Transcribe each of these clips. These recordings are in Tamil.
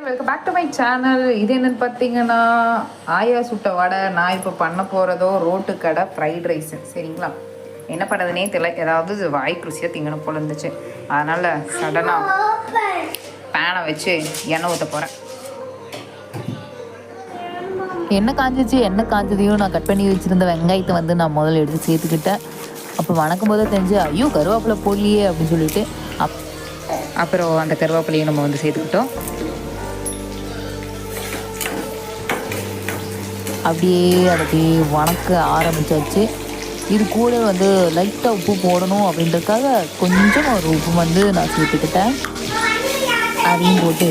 Welcome back to my channel. இது என்னன்னு பார்த்தீங்கன்னா ஆயா சுட்ட வடை. நான் இப்போ பண்ண போகிறதோ ரோட்டு கடை ஃப்ரைட் ரைஸ். சரிங்களா, என்ன பண்ணுறதுனே தெரியல. ஏதாவது வாய்க்கு ருசியாக திங்கணும் போல இருந்துச்சு. அதனால் சடனாக பேனை வச்சு எண்ணெய் ஊற்ற போகிறேன். எண்ணெய் காஞ்சதையும் நான் கட் பண்ணி வச்சுருந்த வெங்காயத்தை வந்து நான் முதல்ல எடுத்து சேர்த்துக்கிட்டேன். அப்போ வணக்கும் போதே தெரிஞ்சு ஐயோ கருவேப்பிலை போடலையே அப்படின்னு சொல்லிட்டு அப்புறம் அந்த கருவேப்பிலையும் நம்ம வந்து சேர்த்துக்கிட்டோம். அப்படியே அப்படியே வணக்க ஆரம்பித்தாச்சு. இது கூட வந்து லைட்டாக உப்பு போடணும் அப்படின்றதுக்காக கொஞ்சம் ஒரு உப்பு வந்து நான் சேர்த்துக்கிட்டேன். அதையும் போட்டு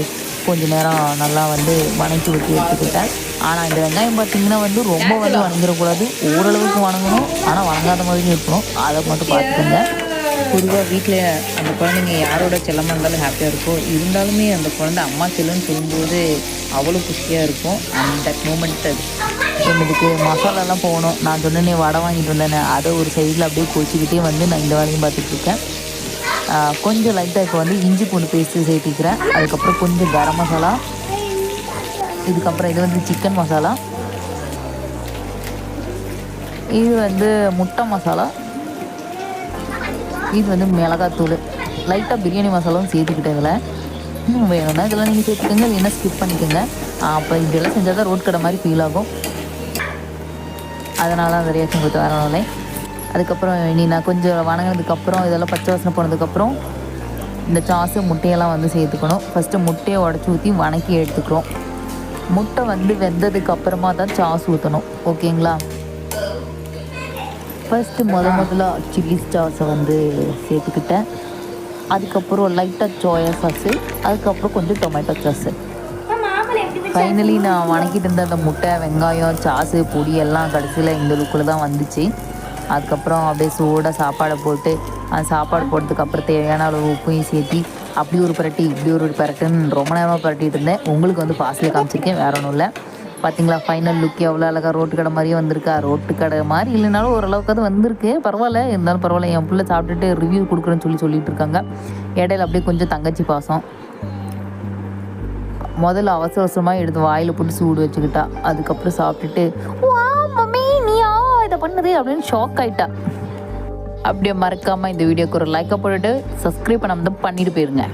கொஞ்சம் நேரம் நல்லா வந்து வணக்கி ஊற்றி எடுத்துக்கிட்டேன். ஆனால் இந்த வெங்காயம் பார்த்திங்கன்னா வந்து ரொம்ப வந்து வணங்கிடக்கூடாது, ஓரளவுக்கு வணங்கணும், ஆனால் வணங்காத மாதிரி இருக்கணும். அதை மட்டும் பார்த்துக்கோங்க. பொதுவாக வீட்டில் அந்த குழந்தைங்க யாரோட செல்லமாக இருந்தாலும் ஹாப்பியாக இருக்கும். இருந்தாலுமே அந்த குழந்தை அம்மா செல்லுன்னு சொல்லும்போது அவ்வளோ குஷியாக இருக்கும். அந்த மூமெண்ட் அது. இதுக்கு மசாலாலாம் போகணும். நான் சொன்னேனே வடை வாங்கிட்டு வந்தேனே, அதை ஒரு சைடில் அப்படியே கொச்சிக்கிட்டே வந்து நான் இந்த வேலையும் பார்த்துட்ருக்கேன். கொஞ்சம் லைட்டாக இப்போ வந்து இஞ்சி பூண்டு பேஸ்ட்டு சேர்த்திக்கிறேன். அதுக்கப்புறம் கொஞ்சம் கரம் மசாலா, இதுக்கப்புறம் இது வந்து சிக்கன் மசாலா, இது வந்து முட்டை மசாலா, இது வந்து மிளகாத்தூள், லைட்டாக பிரியாணி மசாலாவும் சேர்த்துக்கிட்டேன். இதில் வேணும்னா இதெல்லாம் நீங்கள் சேர்த்துக்கோங்க, இல்லைன்னா ஸ்கிப் பண்ணிக்கோங்க. அப்போ இப்படியெல்லாம் செஞ்சால் தான் ரோட் கடை மாதிரி ஃபீல் ஆகும். அதனால் அந்த ரியாக்ஷன் கொடுத்து வரணும்லே. அதுக்கப்புறம் இனி நான் கொஞ்சம் வணங்கினதுக்கப்புறம் இதெல்லாம் பச்சை வாசனை போனதுக்கப்புறம் இந்த சாஸு முட்டையெல்லாம் வந்து சேர்த்துக்கணும். ஃபஸ்ட்டு முட்டையை உடச்சி ஊற்றி வணக்கி எடுத்துக்கிறோம். முட்டை வந்து வெந்ததுக்கு அப்புறமா தான் சாஸ் ஊற்றணும், ஓகேங்களா? ஃபஸ்ட்டு முதல்ல சில்லி சாஸை வந்து சேர்த்துக்கிட்டேன். அதுக்கப்புறம் லைட்டாக சோயா சாஸு, அதுக்கப்புறம் கொஞ்சம் டொமேட்டோ சாஸு. ஃபைனலி நான் வணக்கிட்டு இருந்த அந்த முட்டை, வெங்காயம், சாஸு, பொடி எல்லாம் கடைசியில் இந்த லுக்கில் தான் வந்துச்சு. அதுக்கப்புறம் அப்படியே சூடாக சாப்பாடை போட்டு அந்த சாப்பாடு போட்டதுக்கப்புறம் தேவையான அளவு உப்பையும் சேர்த்தி அப்படி ஒரு பரட்டி இப்படி ஒரு பரட்டுன்னு ரொம்ப நேரமாக பரட்டிகிட்டு இருந்தேன். உங்களுக்கு வந்து பாசில் காமிச்சிருக்கேன், வேற ஒன்றும் இல்லை. பார்த்தீங்களா ஃபைனல் லுக் எவ்வளோ அழகாக ரோட்டு கடை மாதிரியே வந்திருக்கா. ரோட்டு கடை மாதிரி இல்லைனாலும் ஓரளவுக்கு அது வந்திருக்கு, பரவாயில்ல. இருந்தாலும் பரவாயில்ல. என் பிள்ளை சாப்பிட்டுட்டு ரிவ்யூ கொடுக்குறேன்னு சொல்லிட்டு இருக்காங்க. இடையில அப்படியே கொஞ்சம் தங்கச்சி பாசம். முதல்ல அவசரமாக எடுத்து வாயில் போட்டு சூடு வச்சுக்கிட்டா. அதுக்கப்புறம் சாப்பிட்டுட்டு வா மம்மி நீயா இதை பண்ணுது அப்படின்னு ஷாக் ஆகிட்டா. அப்படியே மறக்காமல் இந்த வீடியோக்கு ஒரு லைக்கை போட்டுட்டு சப்ஸ்கிரைப் பண்ணாமல் தான் பண்ணிட்டு போயிருங்க.